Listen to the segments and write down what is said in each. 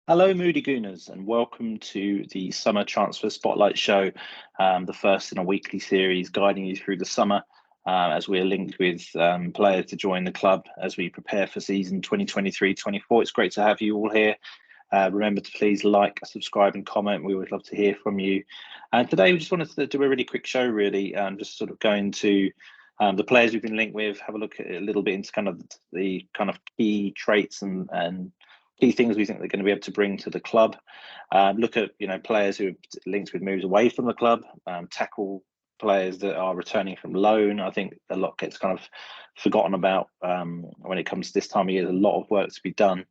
Hello, Moody Gooners, and welcome to the Summer Transfer Spotlight Show, the first in a weekly series guiding you through the summer as we're linked with players to join the club as we prepare for season 2023-24. It's great to have you all here. Remember to please like, subscribe, and comment. We would love to hear from you. And today we just wanted to do a really quick show, really, just sort of go into the players we've been linked with, have a look at a little bit into kind of the kind of key traits and key things we think they're going to be able to bring to the club. Look at players who are linked with moves away from the club, tackle players that are returning from loan. I think a lot gets kind of forgotten about when it comes to this time of year. There's a lot of work to be done,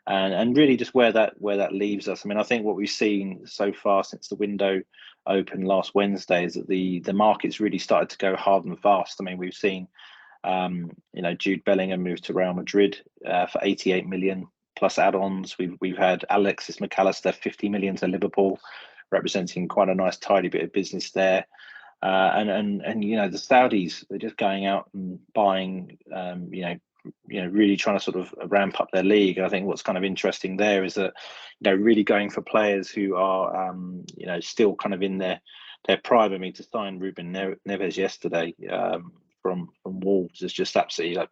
and really just where that leaves us. I mean, I think what we've seen so far since the window opened last Wednesday is that the market's really started to go hard and fast. I mean, we've seen Jude Bellingham move to Real Madrid for 88 million plus add-ons. We've had Alexis McAllister 50 million to Liverpool, representing quite a nice tidy bit of business there. And the Saudis, they're just going out and buying really trying to sort of ramp up their league. And I think what's kind of interesting there is that really going for players who are still kind of in their prime. I mean, to sign Ruben Neves yesterday from Wolves is just absolutely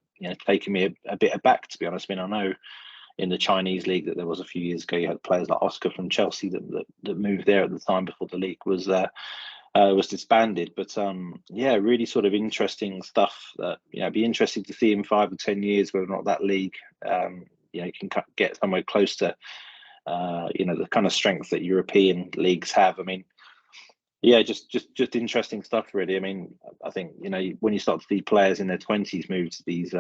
taking me a bit aback, to be honest. I mean, I know in the Chinese league that there was a few years ago, you had players like Oscar from Chelsea that moved there at the time before the league was disbanded. But really sort of interesting stuff that be interesting to see in 5 or 10 years whether or not that league can get somewhere close to the kind of strength that European leagues have. I mean, just interesting stuff, really. I mean, I think when you start to see players in their 20s move to these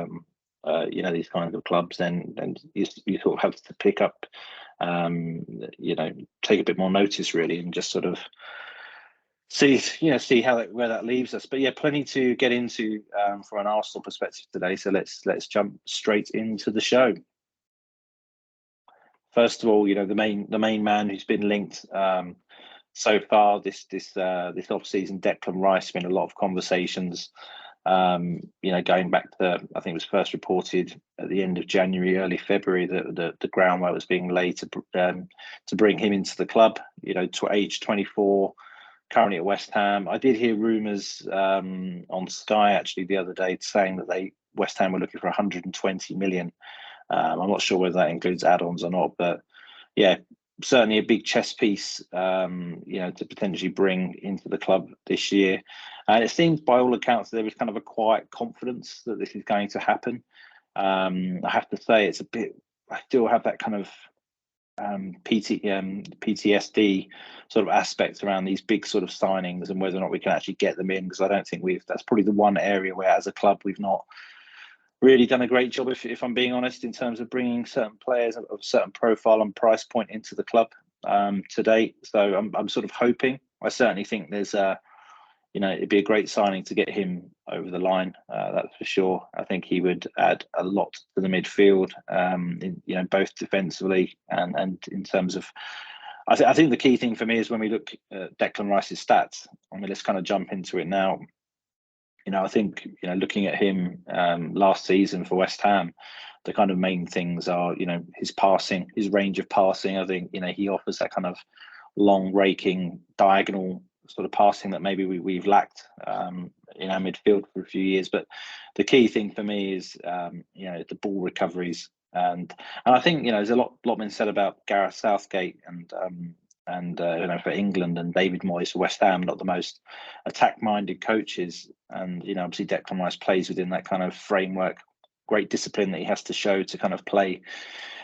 these kinds of clubs, then you sort of have to pick up take a bit more notice, really, and just sort of see where that leaves us. But plenty to get into from an Arsenal perspective today, so let's jump straight into the show. First of all, the main man who's been linked so far this off season, Declan Rice. Been a lot of conversations going back to, I think it was first reported at the end of January, early February, that the groundwork was being laid to bring him into the club. To age 24, currently at West Ham. I did hear rumours on Sky actually the other day saying that West Ham were looking for 120 million. I'm not sure whether that includes add-ons or not, but certainly a big chess piece, to potentially bring into the club this year. And it seems, by all accounts, there is kind of a quiet confidence that this is going to happen. I have to say, it's a bit. I still have that kind of PTSD sort of aspect around these big sort of signings and whether or not we can actually get them in, because I don't think that's probably the one area where, as a club, we've not really done a great job, if I'm being honest, in terms of bringing certain players of certain profile and price point into the club to date. So I'm sort of hoping. I certainly think there's it'd be a great signing to get him over the line. That's for sure. I think he would add a lot to the midfield, both defensively and in terms of. I think the key thing for me is when we look at Declan Rice's stats. I mean, let's kind of jump into it now. I think looking at him last season for West Ham, the kind of main things are his passing, his range of passing. I think he offers that kind of long, raking, diagonal sort of passing that maybe we've lacked in our midfield for a few years. But the key thing for me is the ball recoveries, and I think there's a lot been said about Gareth Southgate and for England, and David Moyes for West Ham, not the most attack-minded coaches. And obviously Declan Rice plays within that kind of framework. Great discipline that he has to show to kind of play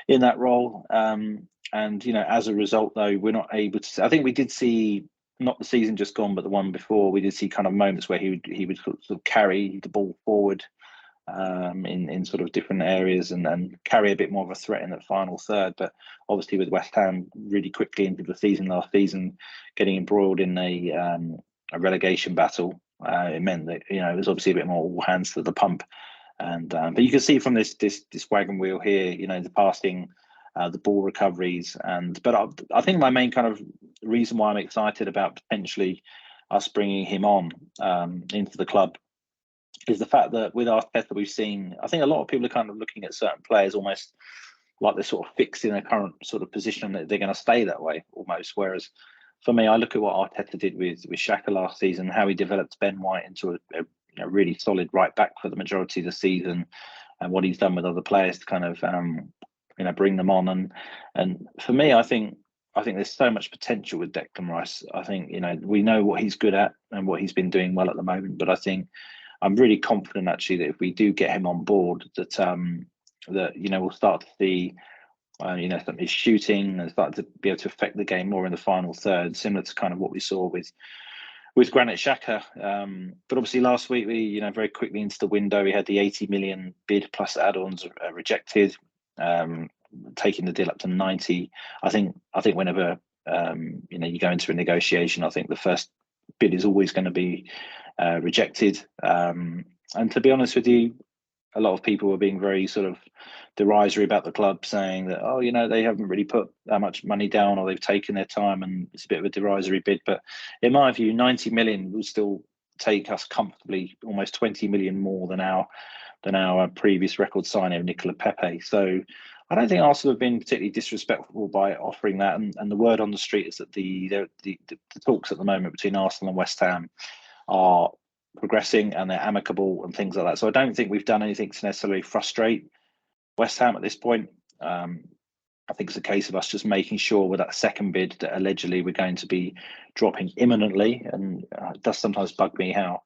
in that role. And as a result, though, we're not able to. I think we did see, not the season just gone, but the one before, we did see kind of moments where he would sort of carry the ball forward in sort of different areas and carry a bit more of a threat in that final third. But obviously with West Ham really quickly into the season last season, getting embroiled in a relegation battle, it meant that it was obviously a bit more all hands to the pump. And but you can see from this wagon wheel here, the passing, the ball recoveries, but I think my main kind of reason why I'm excited about potentially us bringing him on into the club is the fact that with Arteta we've seen, I think a lot of people are kind of looking at certain players almost like they're sort of fixed in their current sort of position and that they're going to stay that way almost. Whereas for me, I look at what Arteta did with Xhaka last season, how he developed Ben White into a really solid right back for the majority of the season, and what he's done with other players to kind of bring them on. And for me, I think there's so much potential with Declan Rice. I think we know what he's good at and what he's been doing well at the moment, but I think I'm really confident actually that if we do get him on board, that we'll start to see his shooting and start to be able to affect the game more in the final third, similar to kind of what we saw with Granit Xhaka. But obviously last week we very quickly into the window we had the 80 million bid plus add-ons rejected, taking the deal up to 90. I think whenever you go into a negotiation, I think the first bid is always going to be rejected. And to be honest with you, a lot of people were being very sort of derisory about the club, saying that, they haven't really put that much money down, or they've taken their time and it's a bit of a derisory bid. But in my view, 90 million will still take us comfortably almost 20 million more than our previous record signing of Nicola Pepe. So I don't think Arsenal have been particularly disrespectful by offering that. And the word on the street is that the talks at the moment between Arsenal and West Ham are progressing and they're amicable and things like that. So I don't think we've done anything to necessarily frustrate West Ham at this point. I think it's a case of us just making sure with that second bid that allegedly we're going to be dropping imminently. And it does sometimes bug me how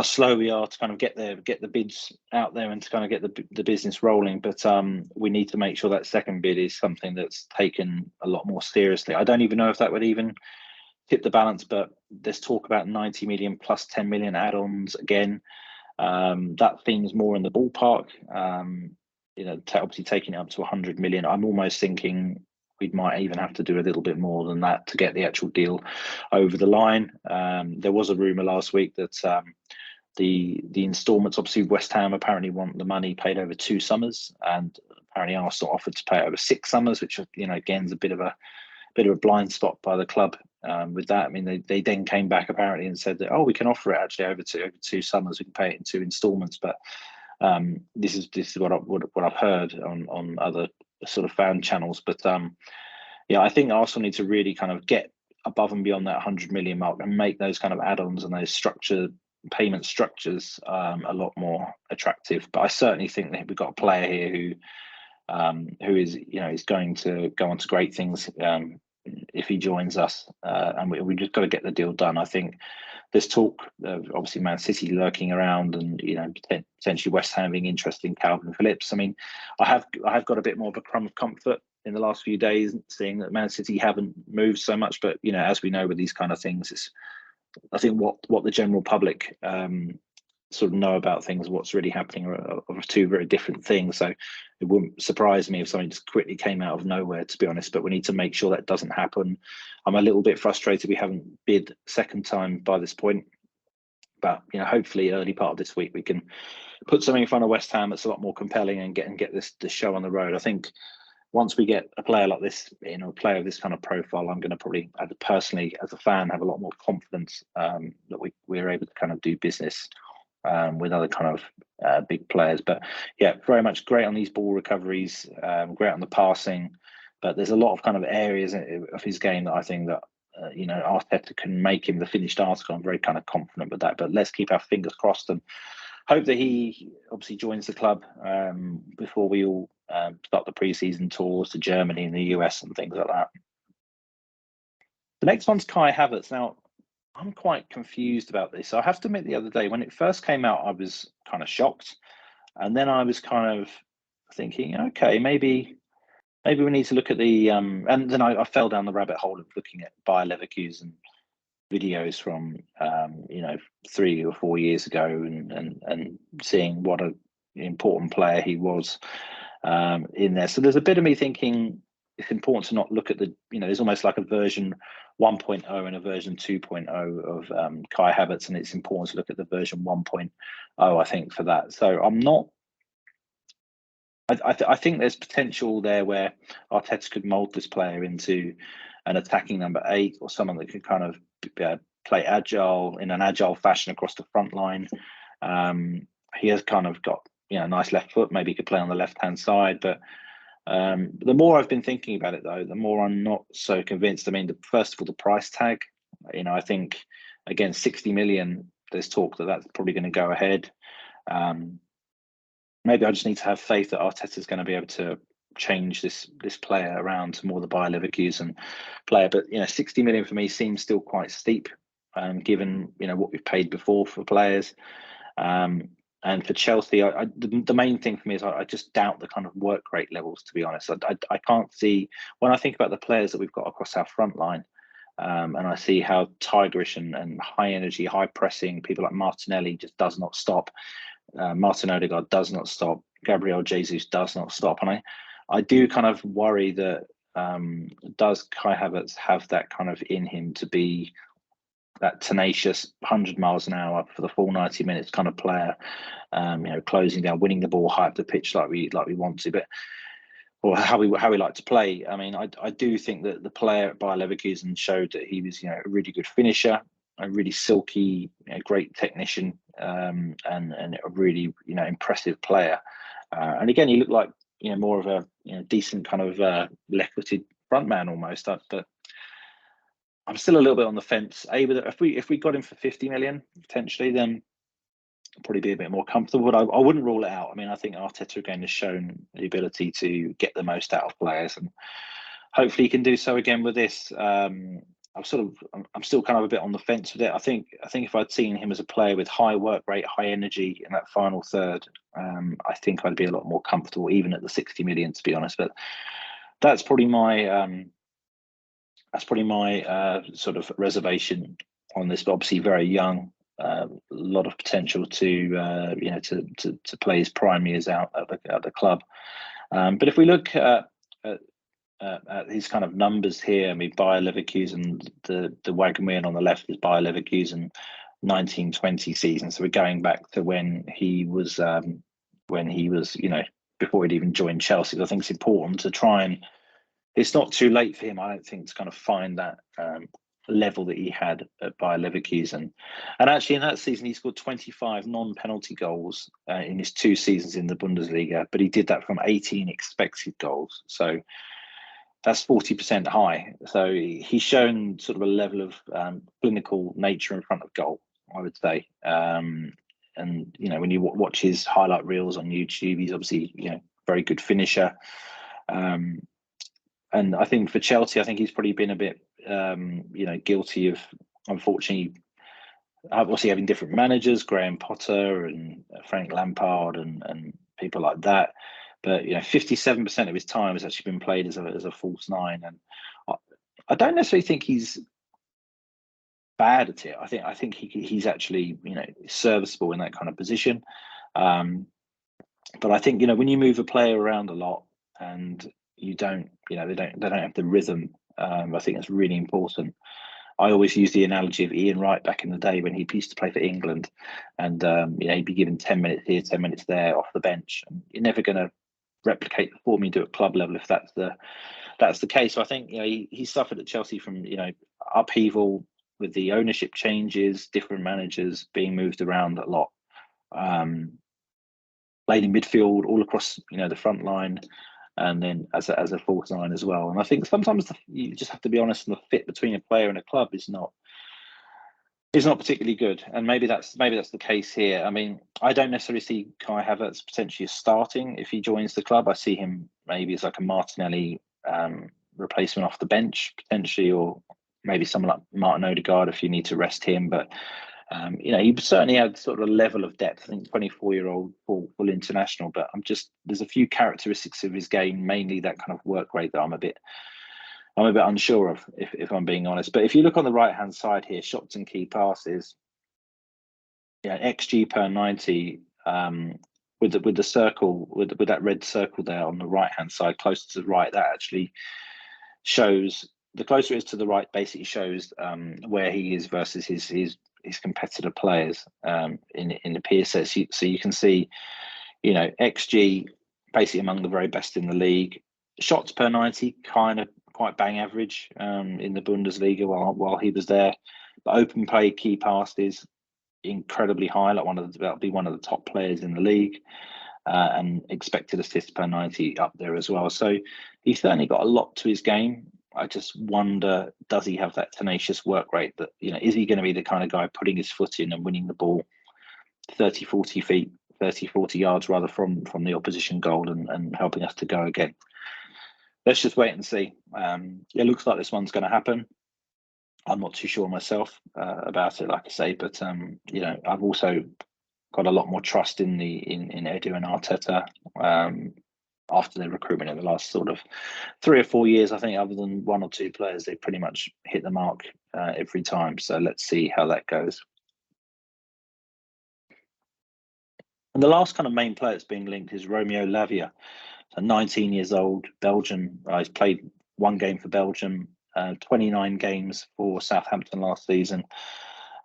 slow we are to kind of get the bids out there and to kind of get the business rolling. But we need to make sure that second bid is something that's taken a lot more seriously. I don't even know if that would even tip the balance, but there's talk about 90 million plus 10 million add-ons again. That seems more in the ballpark. Obviously taking it up to 100 million. I'm almost thinking we might even have to do a little bit more than that to get the actual deal over the line. There was a rumor last week that the instalments, obviously West Ham apparently want the money paid over 2 summers, and apparently Arsenal offered to pay over 6 summers, which again is a bit of a blind spot by the club with that. I mean, they then came back apparently and said that, we can offer it actually over 2 summers. We can pay it in 2 instalments. But this is what I've heard on other sort of fan channels. But I think Arsenal need to really kind of get above and beyond that 100 million mark and make those kind of add-ons and those payment structures a lot more attractive. But I certainly think that we've got a player here who is is going to go on to great things if he joins us, and we just got to get the deal done. I think there's talk of obviously Man City lurking around, and potentially West Ham being interested in Calvin Phillips. I mean, I have got a bit more of a crumb of comfort in the last few days seeing that Man City haven't moved so much. But as we know with these kind of things, it's I think what the general public sort of know about things, what's really happening are 2 very different things. So it wouldn't surprise me if something just quickly came out of nowhere, to be honest. But we need to make sure that doesn't happen. I'm a little bit frustrated we haven't bid second time by this point. But hopefully early part of this week we can put something in front of West Ham that's a lot more compelling and get this show on the road. I think once we get a player like this, a player of this kind of profile, I'm going to probably, personally as a fan, have a lot more confidence that we're able to kind of do business with other kind of big players. But very much great on these ball recoveries, great on the passing. But there's a lot of kind of areas of his game that I think that Arteta can make him the finished article. I'm very kind of confident with that. But let's keep our fingers crossed and hope that he obviously joins the club before we all start the pre-season tours to Germany and the US and things like that. The next one's Kai Havertz. Now, I'm quite confused about this. I have to admit, the other day when it first came out, I was kind of shocked, and then I was kind of thinking, okay, maybe we need to look at the and then I fell down the rabbit hole of looking at Bayer Leverkusen videos from 3 or 4 years ago and seeing what an important player he was in there. So there's a bit of me thinking it's important to not look at there's almost like a version 1.0 and a version 2.0 of Kai Havertz, and it's important to look at the version 1.0, I think, for that. So I'm not. I think there's potential there where Arteta could mould this player into an attacking number 8 or someone that could kind of play in an agile fashion across the front line. He has kind of got a nice left foot. Maybe he could play on the left hand side, but The more I've been thinking about it, though, the more I'm not so convinced. I mean, first of all, the price tag. I think again, 60 million. There's talk that that's probably going to go ahead. Maybe I just need to have faith that Arteta's going to be able to change this player around to more the Bayer Leverkusen player. But 60 million for me seems still quite steep, given what we've paid before for players. And for Chelsea, the main thing for me is I just doubt the kind of work rate levels. To be honest, I can't see, when I think about the players that we've got across our front line, and I see how tigerish and high energy, high pressing people like Martinelli just does not stop. Martin Odegaard does not stop. Gabriel Jesus does not stop. And I do kind of worry that does Kai Havertz have that kind of in him to be that tenacious 100 miles an hour for the full 90 minutes kind of player, closing down, winning the ball high up the pitch like we want to, but or how we like to play. I mean, I do think that the player at Bayer Leverkusen showed that he was a really good finisher, a really silky, great technician, and a really impressive player. And again, he looked like more of a decent kind of left-footed front man almost. But I'm still a little bit on the fence. If we got him for 50 million potentially, then I'd probably be a bit more comfortable. But I wouldn't rule it out. I mean, I think Arteta again has shown the ability to get the most out of players, and hopefully he can do so again with this. I'm still kind of a bit on the fence with it. I think if I'd seen him as a player with high work rate, high energy in that final third, I think I'd be a lot more comfortable, even at the 60 million, to be honest. But that's probably my sort of reservation on this. But obviously, very young, a lot of potential to play his prime years out at the club. But if we look at his kind of numbers here, I mean, Bayer Leverkusen, the wagon wheel on the left is Bayer Leverkusen 1920 season. So we're going back to when he was before he'd even joined Chelsea. I think it's important to try and, it's not too late for him, I don't think, to kind of find that level that he had at Bayer Leverkusen. And actually in that season, he scored 25 non-penalty goals in his 2 seasons in the Bundesliga, but he did that from 18 expected goals. So that's 40% high. So he's shown sort of a level of clinical nature in front of goal, I would say. And when you watch his highlight reels on YouTube, he's obviously very good finisher. And I think for Chelsea, I think he's probably been a bit guilty of, unfortunately, obviously having different managers, Graham Potter and Frank Lampard and people like that. But 57% of his time has actually been played as a false nine, and I don't necessarily think he's bad at it. I think he's actually serviceable in that kind of position. But I think when you move a player around a lot and you don't they don't have the rhythm, I think that's really important. I always use the analogy of Ian Wright back in the day when he used to play for England, and he'd be given 10 minutes here, 10 minutes there off the bench, and you're never going to replicate the form you do at club level if that's the case. So I think he suffered at Chelsea from upheaval with the ownership changes, different managers being moved around a lot, played in midfield all across the front line, and then as a false nine as well. And I think sometimes you just have to be honest, and the fit between a player and a club is not particularly good. And maybe that's the case here. I mean, I don't necessarily see Kai Havertz potentially starting if he joins the club. I see him maybe as like a Martinelli replacement off the bench potentially, or maybe someone like Martin Odegaard if you need to rest him. But he certainly had sort of a level of depth. I think 24-year-old full international, but there's a few characteristics of his game, mainly that kind of work rate, that I'm a bit unsure of, if I'm being honest. But if you look on the right hand side here, shots and key passes, XG per 90, with the circle, with that red circle there on the right hand side, closer to the right, that actually shows, the closer it is to the right, basically shows where he is versus his competitor players in the PSS. So you can see, XG basically among the very best in the league. Shots per 90, kind of quite bang average in the Bundesliga while he was there. But open play, key passes, incredibly high, like that'll be one of the top players in the league. and expected assists per 90 up there as well. So he's certainly got a lot to his game. I just wonder, does he have that tenacious work rate that, is he going to be the kind of guy putting his foot in and winning the ball 30, 40 feet, 30, 40 yards rather from the opposition goal and helping us to go again? Let's just wait and see. It looks like this one's going to happen. I'm not too sure myself about it, like I say, but I've also got a lot more trust in Edu and Arteta after their recruitment in the last sort of 3 or 4 years. I think other than 1 or 2 players, they pretty much hit the mark every time. So let's see how that goes. And the last kind of main player that's being linked is Romeo Lavia, so 19 years old, Belgian. He's played 1 game for Belgium, 29 games for Southampton last season,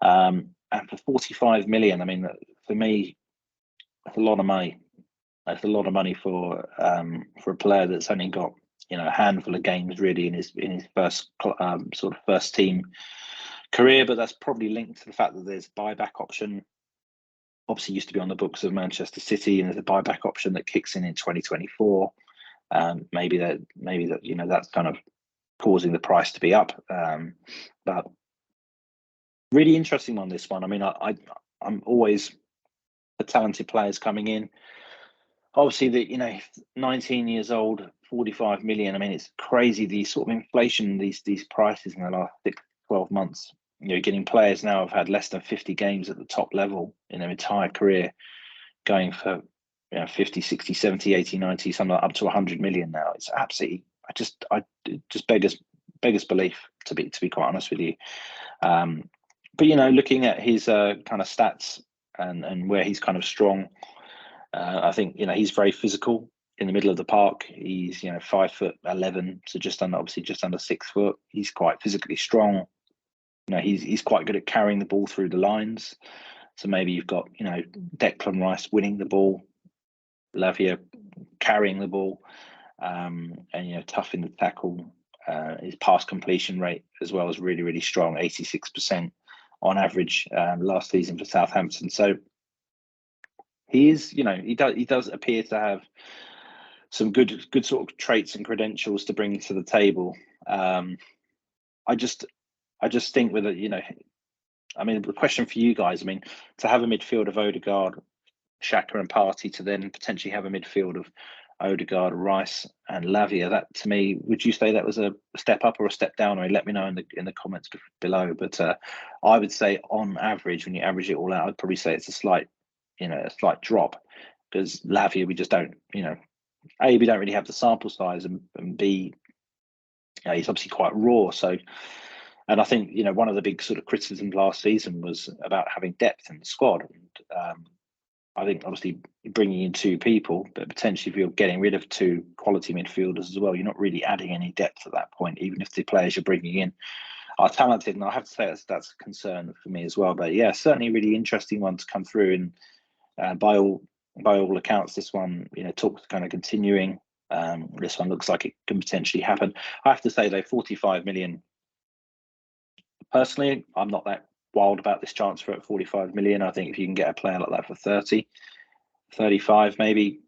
and for 45 million. I mean, for me, that's a lot of money. That's a lot of money for a player that's only got a handful of games really in his first sort of first team career. But that's probably linked to the fact that there's a buyback option. Obviously, used to be on the books of Manchester City, and there's a buyback option that kicks in 2024. Maybe that's kind of causing the price to be up. But really interesting on this one. I mean, I'm always for talented players coming in. Obviously, 19 years old, 45 million. I mean, it's crazy the sort of inflation these prices in the last 6, 12 months. Getting players now have had less than 50 games at the top level in their entire career, going for 50, 60, 70, 80, 90, something like up to 100 million now. It's absolutely, it just beggars belief, to be quite honest with you. But looking at his kind of stats and where he's kind of strong, I think he's very physical in the middle of the park. He's 5'11", so just under 6 foot. He's quite physically strong. He's quite good at carrying the ball through the lines. So maybe you've got Declan Rice winning the ball, Lavia carrying the ball, and tough in the tackle. His pass completion rate as well is really, really strong, 86% on average last season for Southampton. So he is, he does appear to have some good sort of traits and credentials to bring to the table. I just think with it, I mean, the question for you guys, I mean, to have a midfield of Odegaard, Xhaka and Partey, to then potentially have a midfield of Odegaard, Rice and Lavia, that to me, would you say that was a step up or a step down? Or let me know in the comments below. But I would say on average, when you average it all out, I'd probably say it's a slight drop, because Lavia, we just don't, A, we don't really have the sample size, and B, he's obviously quite raw. So, and I think one of the big sort of criticisms last season was about having depth in the squad. And I think obviously bringing in 2 people, but potentially if you're getting rid of 2 quality midfielders as well, you're not really adding any depth at that point, even if the players you're bringing in are talented. And I have to say that's a concern for me as well. But yeah, certainly a really interesting one to come through. And by all accounts, this one, talks kind of continuing. This one looks like it can potentially happen. I have to say though, 45 million. Personally, I'm not that wild about this transfer at 45 million. I think if you can get a player like that for 30, 35, maybe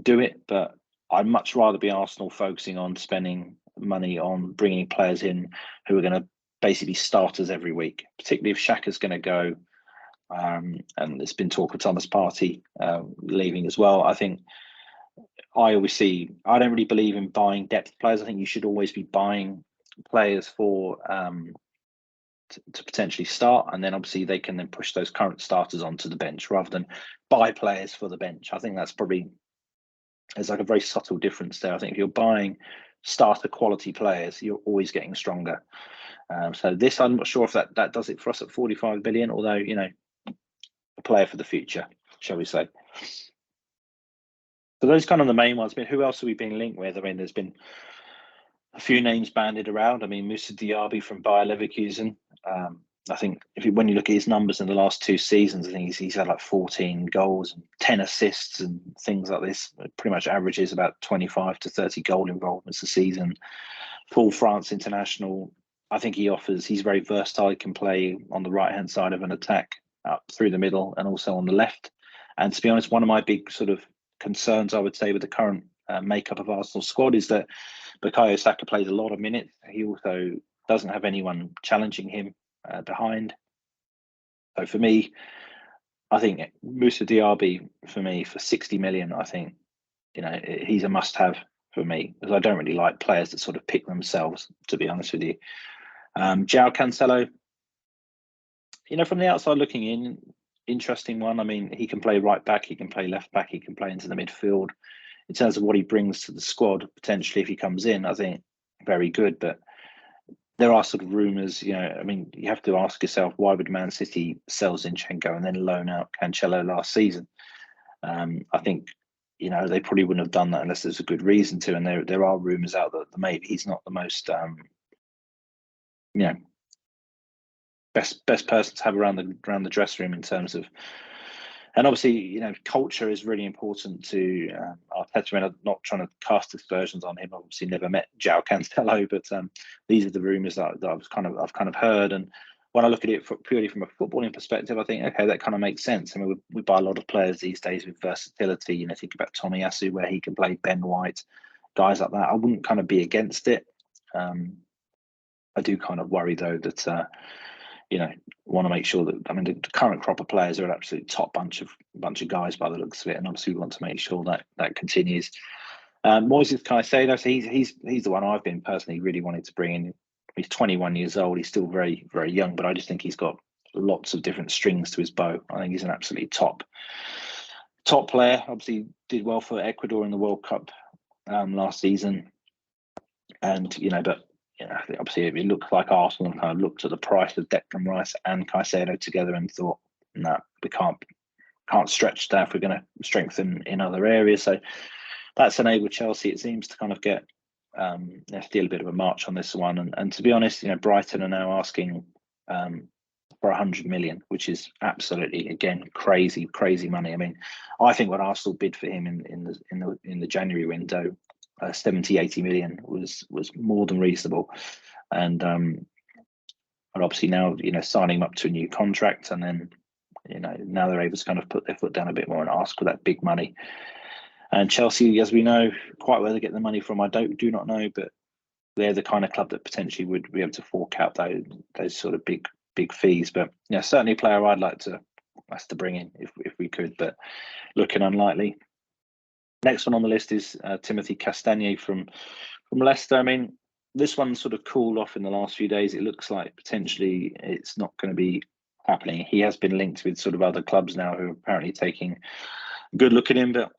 do it. But I'd much rather be Arsenal focusing on spending money on bringing players in who are going to basically starters every week, particularly if Xhaka's going to go. And there's been talk of Thomas Partey leaving as well. I think I don't really believe in buying depth players. I think you should always be buying players for to potentially start, and then obviously they can then push those current starters onto the bench rather than buy players for the bench. I think there's like a very subtle difference there. I think if you're buying starter quality players, you're always getting stronger. So this, I'm not sure if that does it for us at 45 billion, although a player for the future, shall we say. So those kind of the main ones. I mean, who else are we being linked with? I mean, there's been a few names banded around. I mean, Moussa Diaby from Bayer Leverkusen. I think when you look at his numbers in the last 2 seasons, I think he's had like 14 goals and 10 assists and things like this. It pretty much averages about 25 to 30 goal involvements a season. Full France international. I think he's very versatile. He can play on the right-hand side of an attack, up through the middle, and also on the left. And to be honest, one of my big sort of concerns, I would say, with the current makeup of Arsenal squad is that Bukayo Saka plays a lot of minutes. He also doesn't have anyone challenging him behind. So for me, I think Moussa Diaby, for me, for 60 million, I think, he's a must-have for me, because I don't really like players that sort of pick themselves, to be honest with you. João Cancelo, from the outside looking in, interesting one. I mean, he can play right back, he can play left back, he can play into the midfield. In terms of what he brings to the squad, potentially if he comes in, I think very good. But there are sort of rumours, you have to ask yourself, why would Man City sell Zinchenko and then loan out Cancelo last season? I think, they probably wouldn't have done that unless there's a good reason to. And there are rumours out that maybe he's not the most, best person to have around the dressing room in terms of, and obviously, culture is really important to Arteta. I'm not trying to cast aspersions on him. Obviously, never met João Cancelo, but these are the rumours that I've kind of heard. And when I look at it purely from a footballing perspective, I think, okay, that kind of makes sense. I mean, we buy a lot of players these days with versatility. Think about Tomiyasu, where he can play, Ben White, guys like that. I wouldn't kind of be against it. I do kind of worry though that want to make sure that, the current crop of players are an absolute top bunch of guys by the looks of it, and obviously we want to make sure that continues. Moises Caicedo, so he's the one I've been personally really wanting to bring in. He's 21 years old. He's still very, very young, but I just think he's got lots of different strings to his bow. I think he's an absolutely top player. Obviously did well for Ecuador in the World Cup last season, and but obviously it looked like Arsenal kind of looked at the price of Declan Rice and Caicedo together and thought, no, we can't stretch that if we're going to strengthen in other areas. So that's enabled Chelsea, it seems, to kind of get still a bit of a march on this one. And to be honest, Brighton are now asking for 100 million, which is absolutely, again, crazy money. I mean, I think what Arsenal bid for him in the January window, 70-80 million was more than reasonable, and obviously now signing him up to a new contract, and then now they're able to kind of put their foot down a bit more and ask for that big money. And Chelsea, as we know, quite where they get the money from, I do not know, but they're the kind of club that potentially would be able to fork out those sort of big fees. But certainly a player I'd like us to bring in if we could, but looking unlikely. Next one on the list is Timothy Castagne from Leicester. I mean, this one sort of cooled off in the last few days. It looks like potentially it's not going to be happening. He has been linked with sort of other clubs now who are apparently taking a good look at him. But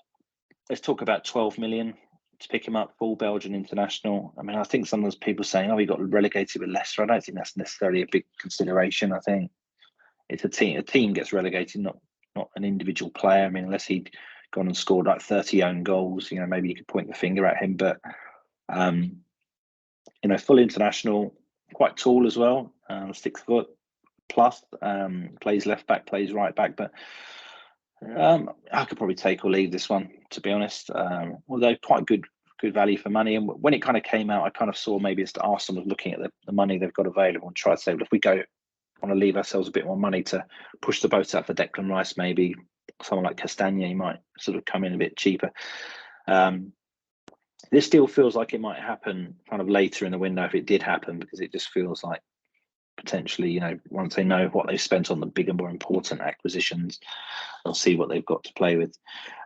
let's talk about 12 million to pick him up, full Belgian international. I mean, I think some of those people saying, he got relegated with Leicester. I don't think that's necessarily a big consideration. I think it's a team. A team gets relegated, not an individual player. I mean, unless he'd gone and scored like 30 own goals, maybe you could point the finger at him. But full international, quite tall as well, 6 foot plus, plays left back, plays right back. But I could probably take or leave this one, to be honest. Although quite good value for money. And when it kind of came out, I kind of saw maybe as Arsenal was looking at the money they've got available and try to say, well, if we want to leave ourselves a bit more money to push the boat out for Declan Rice, maybe someone like Castagne might sort of come in a bit cheaper. This still feels like it might happen kind of later in the window if it did happen, because it just feels like potentially, once they know what they've spent on the bigger, more important acquisitions, they'll see what they've got to play with.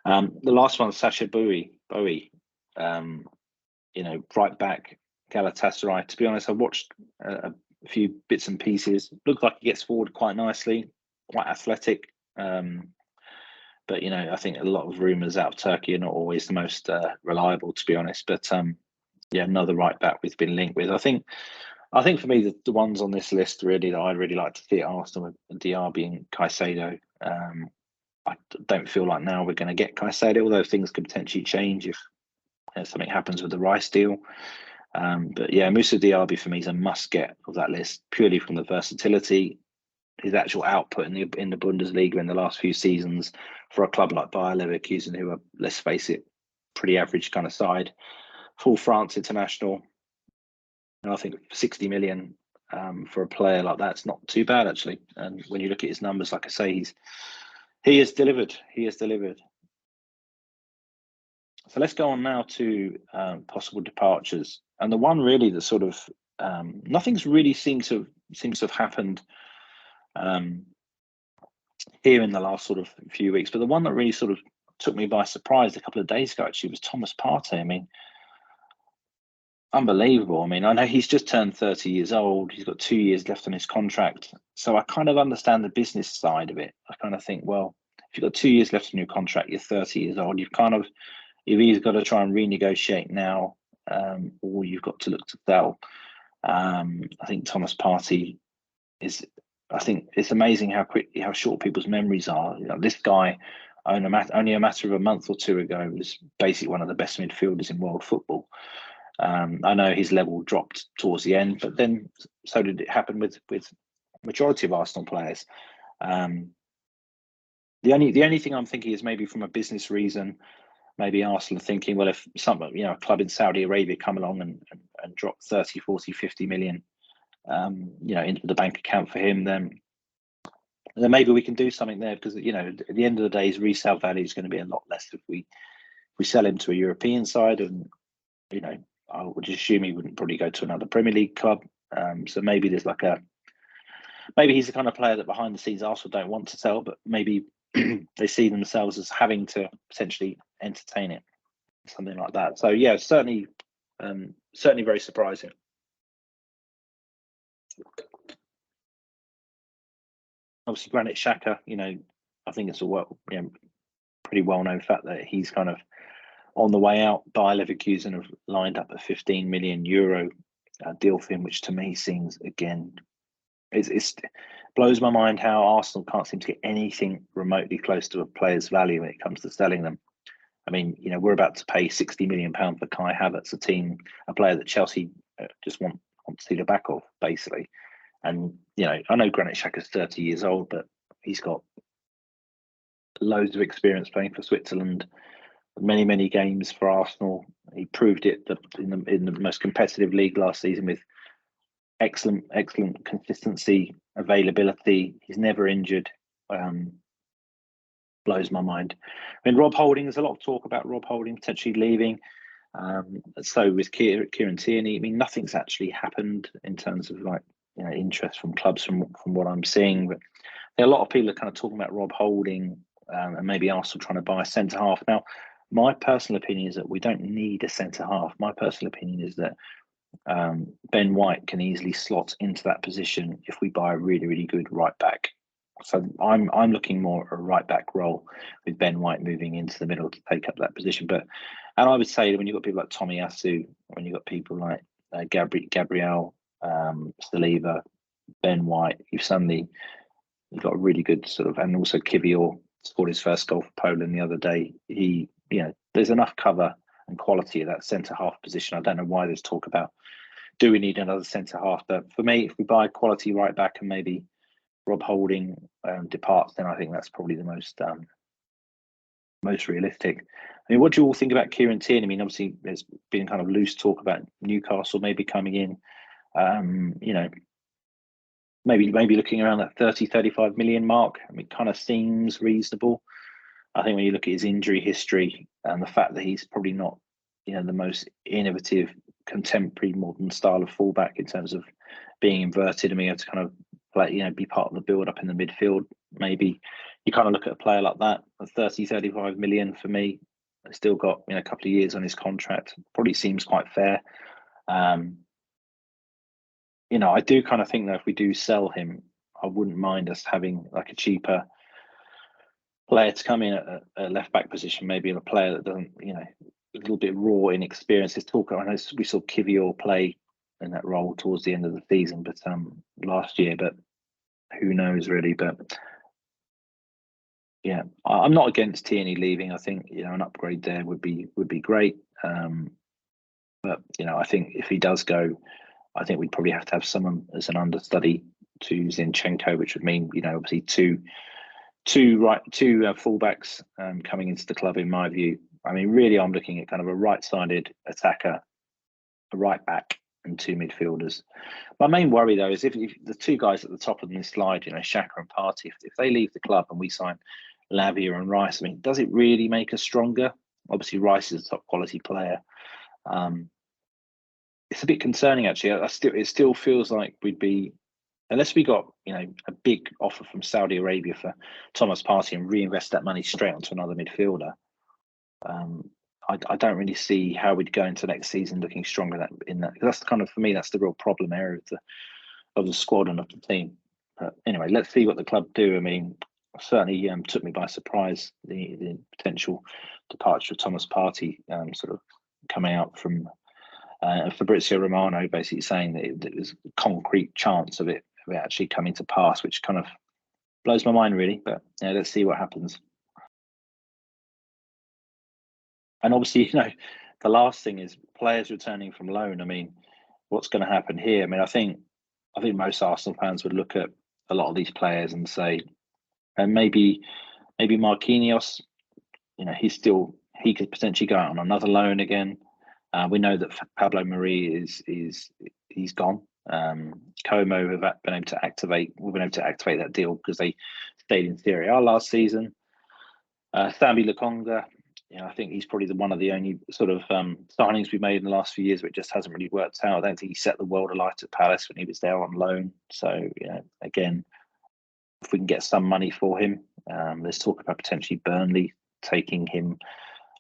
The last one, Sacha Bowie, right back, Galatasaray. To be honest, I watched a few bits and pieces. Looked like he gets forward quite nicely, quite athletic. But I think a lot of rumours out of Turkey are not always the most reliable, to be honest. But another right back we've been linked with. I think for me the ones on this list really that I'd really like to see at Arsenal are Diaby and Caicedo. I don't feel like now we're going to get Caicedo, although things could potentially change if something happens with the Rice deal. But Moussa Diaby for me is a must get of that list, purely from the versatility, his actual output in the Bundesliga in the last few seasons for a club like Bayer Leverkusen, who are, let's face it, pretty average kind of side. Full France international, and I think 60 million for a player like that's not too bad actually. And when you look at his numbers, like I say, he has delivered. So let's go on now to possible departures, and the one really that sort of nothing's really seems to have happened here in the last sort of few weeks, but the one that really sort of took me by surprise a couple of days ago actually was Thomas Partey. I mean, unbelievable. I mean, I know he's just turned 30 years old. He's got 2 years left on his contract. So I kind of understand the business side of it. I kind of think, well, if you've got 2 years left on your contract, you're 30 years old, you've either got to try and renegotiate now, or you've got to look to sell. I think Thomas Partey is, I think it's amazing how short people's memories are. You know, this guy, only a matter of a month or two ago, was basically one of the best midfielders in world football. I know his level dropped towards the end, but then so did it happen with majority of Arsenal players. The only thing I'm thinking is maybe from a business reason, maybe Arsenal are thinking, well, if a club in Saudi Arabia come along and drop 30, 40, 50 million, into the bank account for him, then maybe we can do something there, because, at the end of the day, his resale value is going to be a lot less if we sell him to a European side, and, I would assume he wouldn't probably go to another Premier League club. So maybe there's maybe he's the kind of player that behind the scenes Arsenal don't want to sell, but maybe they see themselves as having to potentially entertain it, something like that. So yeah, certainly very surprising. Obviously, Granit Xhaka, I think it's pretty well known fact that he's kind of on the way out. Bayer Leverkusen have lined up a 15 million euro deal for him, which to me seems, again, it blows my mind how Arsenal can't seem to get anything remotely close to a player's value when it comes to selling them. I mean, we're about to pay £60 million for Kai Havertz, a player that Chelsea just want to see the back of, basically. And, I know Granit Xhaka's 30 years old, but he's got loads of experience playing for Switzerland, many, many games for Arsenal. He proved it in the most competitive league last season with excellent consistency, availability. He's never injured. Blows my mind. I mean, Rob Holding, there's a lot of talk about Rob Holding potentially leaving. So with Kieran Tierney, I mean, nothing's actually happened in terms of interest from clubs from what I'm seeing. But a lot of people are kind of talking about Rob Holding and maybe Arsenal trying to buy a centre half. Now, my personal opinion is that we don't need a centre half. My personal opinion is that Ben White can easily slot into that position if we buy a really, really good right back. So I'm looking more at a right back role with Ben White moving into the middle to take up that position. And I would say that when you've got people like Tomiyasu, when you've got people like Gabriel, Saliba, Ben White, you've got a really good sort of, and also Kivior scored his first goal for Poland the other day. There's enough cover and quality of that centre half position. I don't know why there's talk about, do we need another centre half? But for me, if we buy a quality right back and maybe Rob Holding departs, then I think that's probably the most realistic. I mean, what do you all think about Kieran Tierney? I mean, obviously there's been kind of loose talk about Newcastle maybe coming in. Maybe looking around that 30-35 million mark. I mean, kind of seems reasonable. I think when you look at his injury history and the fact that he's probably not, the most innovative, contemporary, modern style of fullback in terms of being inverted and being able to kind of play, be part of the build up in the midfield. Maybe you kind of look at a player like that, 30-35 million for me. He's still got a couple of years on his contract. Probably seems quite fair. I do kind of think that if we do sell him, I wouldn't mind us having like a cheaper player to come in at a left back position, maybe a player that doesn't, a little bit raw in experience. His talk, I know we saw Kivior play in that role towards the end of the season, but last year, but who knows really. But yeah, I'm not against Tierney leaving. I think an upgrade there would be great. But I think if he does go, I think we'd probably have to have someone as an understudy to Zinchenko, which would mean obviously two fullbacks coming into the club. In my view, I mean, really, I'm looking at kind of a right-sided attacker, a right back, and two midfielders. My main worry though is if the two guys at the top of this slide, Xhaka and Partey, if they leave the club and we sign Lavia and Rice, I mean, does it really make us stronger? Obviously, Rice is a top quality player. It's a bit concerning, actually. It still feels like we'd be, unless we got a big offer from Saudi Arabia for Thomas Partey and reinvest that money straight onto another midfielder. I don't really see how we'd go into next season looking stronger in that. That's kind of, for me, that's the real problem area of the squad and of the team. But anyway, let's see what the club do. I mean, certainly took me by surprise the potential departure of Thomas Partey, sort of coming out from Fabrizio Romano, basically saying that it was a concrete chance of it actually coming to pass, which kind of blows my mind, really. But let's see what happens. And obviously, the last thing is players returning from loan. I mean, what's going to happen here? I mean, I think most Arsenal fans would look at a lot of these players and say, and maybe Marquinhos, he could potentially go out on another loan again. We know that Pablo Mari he's gone. Como have been able to activate. We've been able to activate that deal because they stayed in Serie A last season. Sambi Lokonga, I think he's probably one of the only sort of signings we've made in the last few years, but it just hasn't really worked out. I don't think he set the world alight at Palace when he was there on loan. So, again, if we can get some money for him, there's talk about potentially Burnley taking him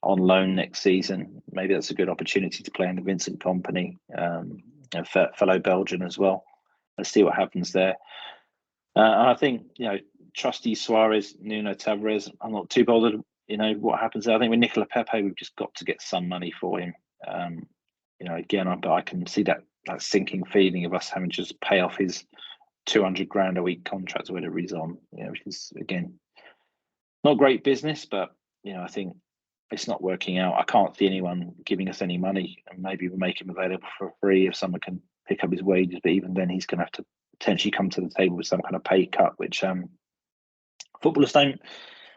on loan next season. Maybe that's a good opportunity to play in the Vincent Kompany, fellow Belgian as well. Let's see what happens there. And I think, trustee Suarez, Nuno Tavares, I'm not too bothered, what happens there. I think with Nicola Pepe, we've just got to get some money for him. Again, I can see that sinking feeling of us having to just pay off his 200 grand a week contract or whatever he's on, which is, again, not great business, but, I think it's not working out. I can't see anyone giving us any money, and maybe we'll make him available for free if someone can pick up his wages, but even then he's going to have to potentially come to the table with some kind of pay cut, which footballers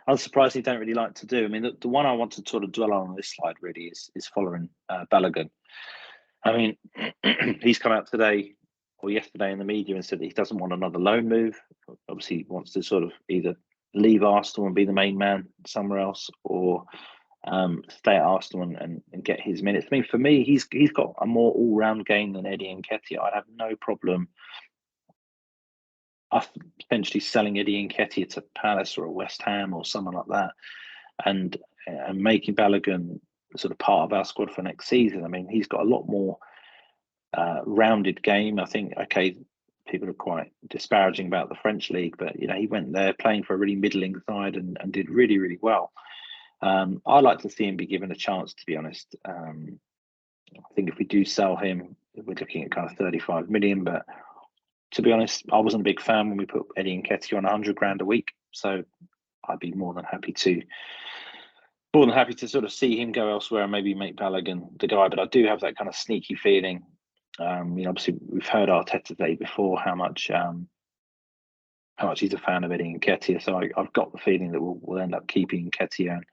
unsurprisingly don't really like to do. I mean, the one I want to sort of dwell on this slide really is following Balogun. I mean, he's come out today or yesterday in the media and said that he doesn't want another loan move. Obviously, he wants to sort of either leave Arsenal and be the main man somewhere else, or stay at Arsenal and get his minutes. I mean, for me, he's got a more all-round game than Eddie Nketiah. I'd have no problem us potentially selling Eddie Nketiah to Palace or a West Ham or someone like that, and making Balogun sort of part of our squad for next season. I mean, he's got a lot more rounded game. I think, okay, people are quite disparaging about the French league, but he went there playing for a really middling side and did really, really well. I'd like to see him be given a chance, to be honest. I think if we do sell him, we're looking at kind of 35 million, but to be honest, I wasn't a big fan when we put Eddie Nketiah on 100 grand a week. So I'd be more than happy to sort of see him go elsewhere and maybe make Balogun the guy. But I do have that kind of sneaky feeling. Obviously we've heard Arteta say before how much he's a fan of Eddie Nketiah. So I've got the feeling that we'll end up keeping Nketiah, and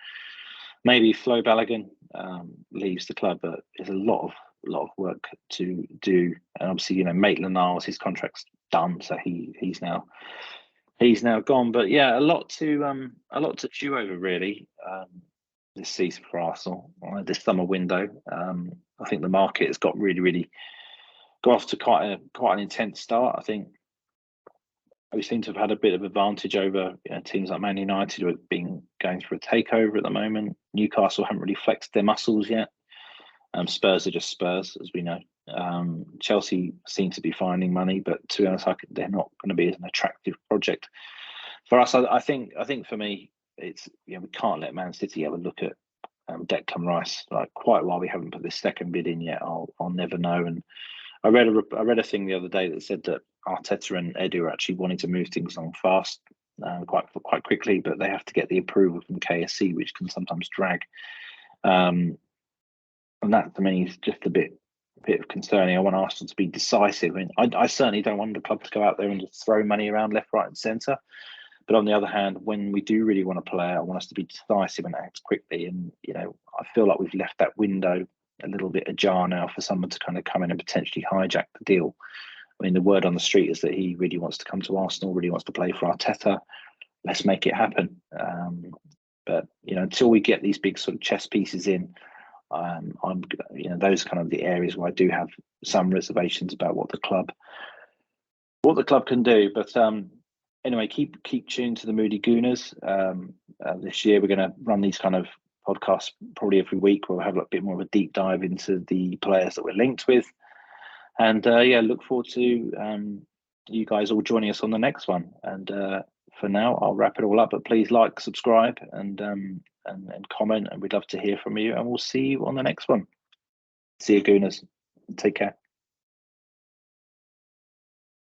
maybe Flo Balogun leaves the club. But there's a lot of work to do, and obviously Maitland-Niles, his contract's done, so he's now gone. But yeah, a lot to chew over really this season for Arsenal, this summer window. I think the market has got really got off to quite an intense start. I think we seem to have had a bit of advantage over teams like Man United, who have been going through a takeover at the moment. Newcastle haven't really flexed their muscles yet. Spurs are just Spurs, as we know. Chelsea seem to be finding money, but to be honest, they're not going to be an attractive project for us. I think for me, it's we can't let Man City have a look at Declan Rice. Like, quite while we haven't put this second bid in yet, I'll never know. And I read a thing the other day that said that Arteta and Edu are actually wanting to move things along fast, quite quickly, but they have to get the approval from KSC, which can sometimes drag. And that to me is just a bit concerning. I want Arsenal to be decisive. I mean, I certainly don't want the club to go out there and just throw money around left, right, and centre. But on the other hand, when we do really want to play, I want us to be decisive and act quickly. And I feel like we've left that window a little bit ajar now for someone to kind of come in and potentially hijack the deal. I mean, the word on the street is that he really wants to come to Arsenal, really wants to play for Arteta. Let's make it happen. But until we get these big sort of chess pieces in, I'm those kind of the areas where I do have some reservations about what the club can do. But anyway, keep tuned to the Moody Gooners. This year we're going to run these kind of podcasts probably every week. We'll have a bit more of a deep dive into the players that we're linked with, and look forward to you guys all joining us on the next one. And for now, I'll wrap it all up. But please like, subscribe, and comment, and we'd love to hear from you. And we'll see you on the next one. See you, Gooners. Take care.